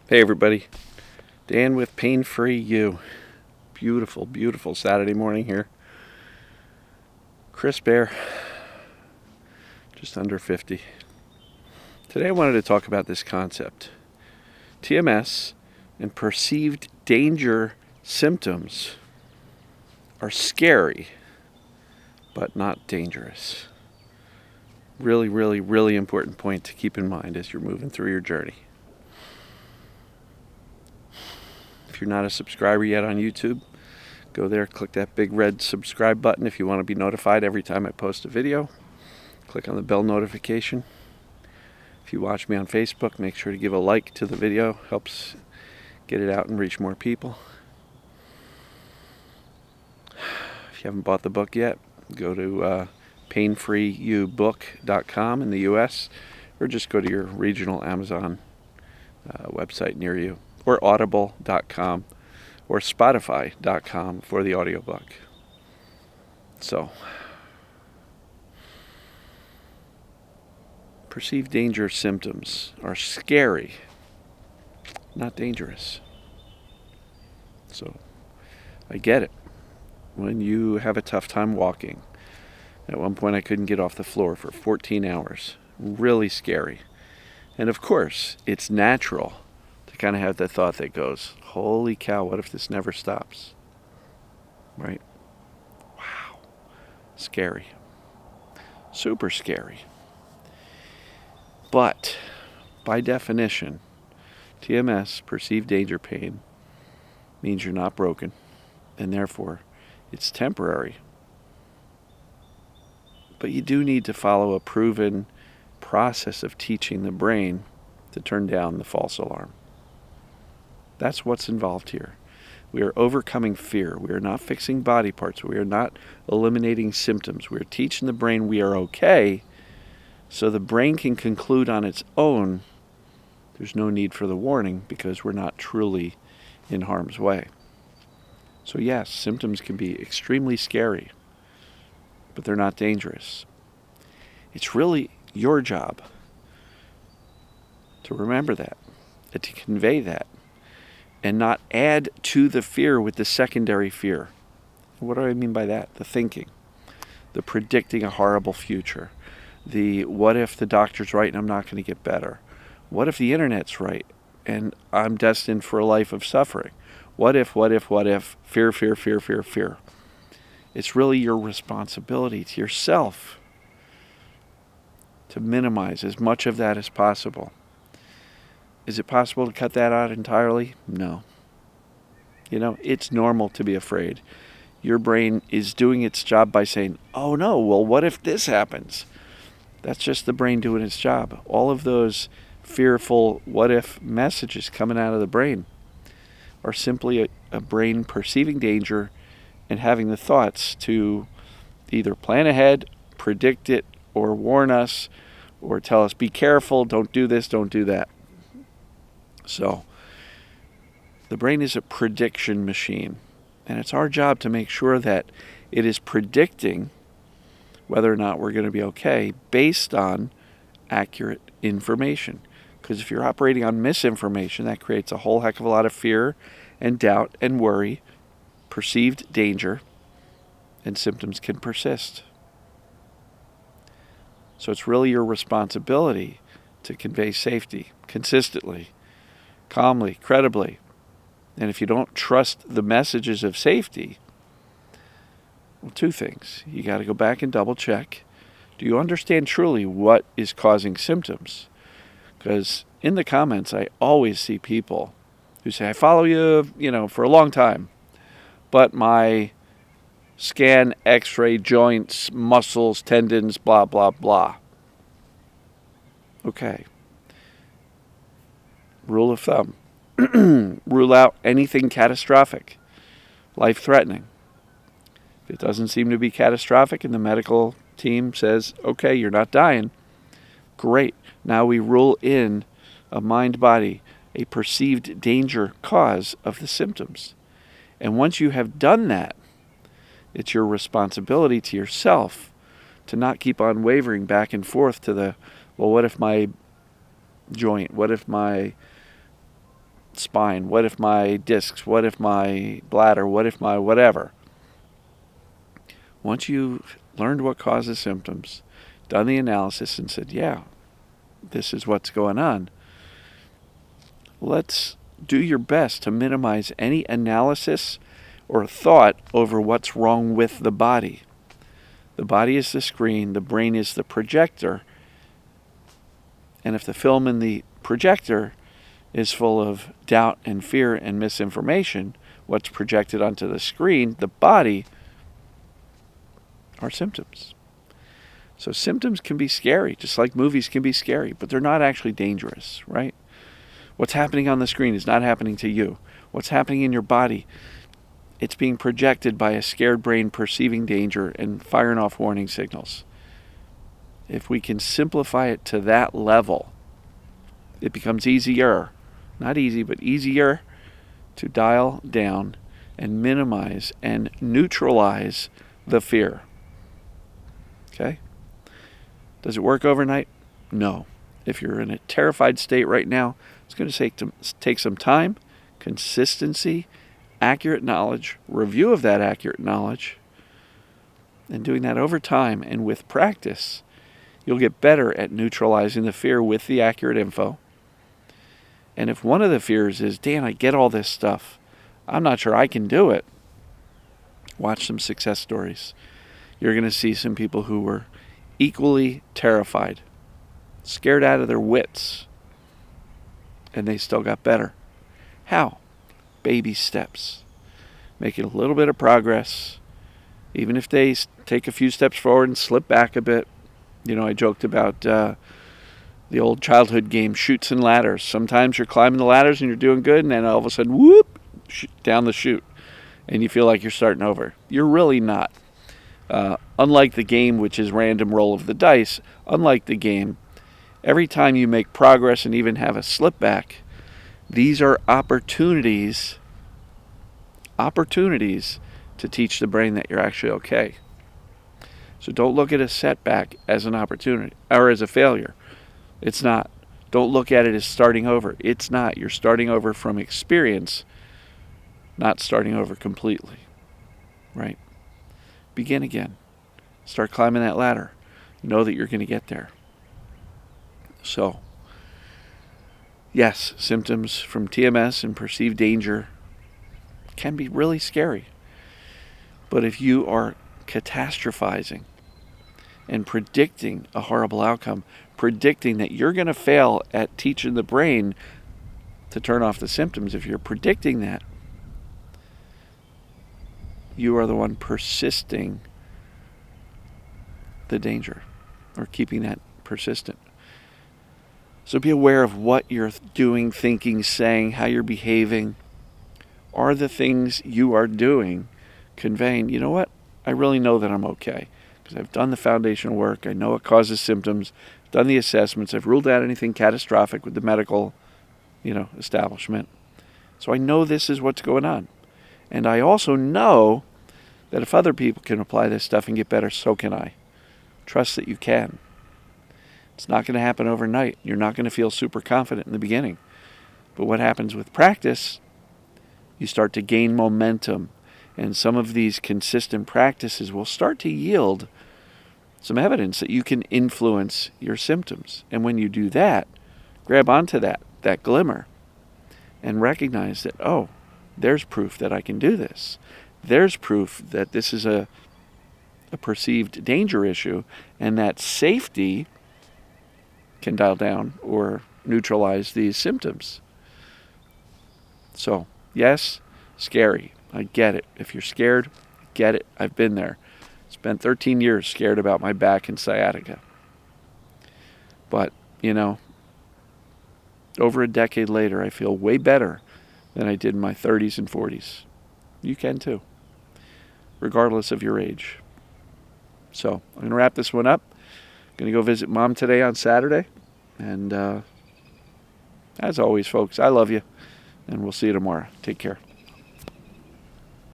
Hey everybody, Dan with Pain Free You. Beautiful, beautiful Saturday morning here. Crisp air, just under 50. Today I wanted to talk about this concept. TMS and perceived danger symptoms are scary, but not dangerous. Really, really, really important point to keep in mind as you're moving through your journey. If you're not a subscriber yet on YouTube, go there, click that big red subscribe button if you want to be notified every time I post a video. Click on the bell notification. If you watch me on Facebook, make sure to give a like to the video. Helps get it out and reach more people. If you haven't bought the book yet, go to painfreeyoubook.com in the US, or just go to your regional Amazon website near you, or audible.com or spotify.com for the audiobook. So, perceived danger symptoms are scary, not dangerous. So, I get it. When you have a tough time walking, at one point I couldn't get off the floor for 14 hours. Really scary. And of course, it's natural to kind of have the thought that goes, holy cow, what if this never stops? Right? Wow. Scary. Super scary. But, by definition, TMS, perceived danger pain, means you're not broken, and therefore it's temporary. But you do need to follow a proven process of teaching the brain to turn down the false alarm. That's what's involved here. We are overcoming fear. We are not fixing body parts. We are not eliminating symptoms. We are teaching the brain we are okay, so the brain can conclude on its own there's no need for the warning because we're not truly in harm's way. So yes, symptoms can be extremely scary, but they're not dangerous. It's really your job to remember that, and to convey that, and not add to the fear with the secondary fear. What do I mean by that? The thinking, the predicting a horrible future, the what if the doctor's right and I'm not going to get better? What if the internet's right and I'm destined for a life of suffering? What if, fear, fear, fear, fear, fear. It's really your responsibility to yourself to minimize as much of that as possible. Is it possible to cut that out entirely? No. It's normal to be afraid. Your brain is doing its job by saying, oh no, well, what if this happens? That's just the brain doing its job. All of those fearful what if messages coming out of the brain are simply a brain perceiving danger and having the thoughts to either plan ahead, predict it, or warn us, or tell us, be careful, don't do this, don't do that. So, the brain is a prediction machine, and it's our job to make sure that it is predicting whether or not we're going to be okay based on accurate information. Because if you're operating on misinformation, that creates a whole heck of a lot of fear and doubt and worry, perceived danger, and symptoms can persist. So it's really your responsibility to convey safety consistently, calmly, credibly. And if you don't trust the messages of safety, well, two things. You got to go back and double check. Do you understand truly what is causing symptoms? Because in the comments, I always see people who say, I follow you, for a long time, but my scan, x-ray, joints, muscles, tendons, blah, blah, blah. Okay. Rule of thumb. Rule out anything catastrophic, life-threatening. If it doesn't seem to be catastrophic and the medical team says, okay, you're not dying, great. Now we rule in a mind-body, a perceived danger cause of the symptoms. And once you have done that, it's your responsibility to yourself to not keep on wavering back and forth to the, well, what if my joint, what if my spine? What if my discs? What if my bladder? What if my whatever? Once you've learned what causes symptoms, done the analysis and said, yeah, this is what's going on, let's do your best to minimize any analysis or thought over what's wrong with the body. The body is the screen, the brain is the projector. And if the film in the projector is full of doubt and fear and misinformation, what's projected onto the screen, the body, are symptoms. So symptoms can be scary, just like movies can be scary, but they're not actually dangerous, right? What's happening on the screen is not happening to you. What's happening in your body, it's being projected by a scared brain perceiving danger and firing off warning signals. If we can simplify it to that level, it becomes easier, not easy, but easier to dial down and minimize and neutralize the fear. Okay? Does it work overnight? No. If you're in a terrified state right now, it's going to take some time, consistency, accurate knowledge, review of that accurate knowledge, and doing that over time and with practice, you'll get better at neutralizing the fear with the accurate info. And if one of the fears is, Dan, I get all this stuff, I'm not sure I can do it, watch some success stories. You're going to see some people who were equally terrified, scared out of their wits, and they still got better. How? Baby steps. Making a little bit of progress. Even if they take a few steps forward and slip back a bit. You know, I joked about the old childhood game, Chutes and Ladders. Sometimes you're climbing the ladders and you're doing good, and then all of a sudden, whoop, down the chute. And you feel like you're starting over. You're really not. Unlike the game, which is random roll of the dice, unlike the game, every time you make progress and even have a slip back, these are opportunities to teach the brain that you're actually okay. So don't look at a setback as an opportunity or as a failure. It's not. Don't look at it as starting over. It's not. You're starting over from experience, not starting over completely. Right? Begin again. Start climbing that ladder. Know that you're going to get there. So, yes, symptoms from TMS and perceived danger can be really scary. But if you are catastrophizing and predicting a horrible outcome, predicting that you're going to fail at teaching the brain to turn off the symptoms, if you're predicting that, you are the one persisting the danger or keeping that persistent. So be aware of what you're doing, thinking, saying, how you're behaving. Are the things you are doing conveying, you know what? I really know that I'm okay because I've done the foundational work. I know it causes symptoms, done the assessments. I've ruled out anything catastrophic with the medical, establishment. So I know this is what's going on. And I also know that if other people can apply this stuff and get better, so can I. Trust that you can. It's not going to happen overnight. You're not going to feel super confident in the beginning. But what happens with practice, you start to gain momentum. And some of these consistent practices will start to yield some evidence that you can influence your symptoms. And when you do that, grab onto that glimmer and recognize that, oh, there's proof that I can do this. There's proof that this is a perceived danger issue and that safety can dial down or neutralize these symptoms. So, yes, scary. I get it. If you're scared, get it. I've been there. Spent 13 years scared about my back and sciatica. But, over a decade later, I feel way better than I did in my 30s and 40s. You can too, regardless of your age. So I'm going to wrap this one up. I'm going to go visit Mom today on Saturday. And as always, folks, I love you. And we'll see you tomorrow. Take care.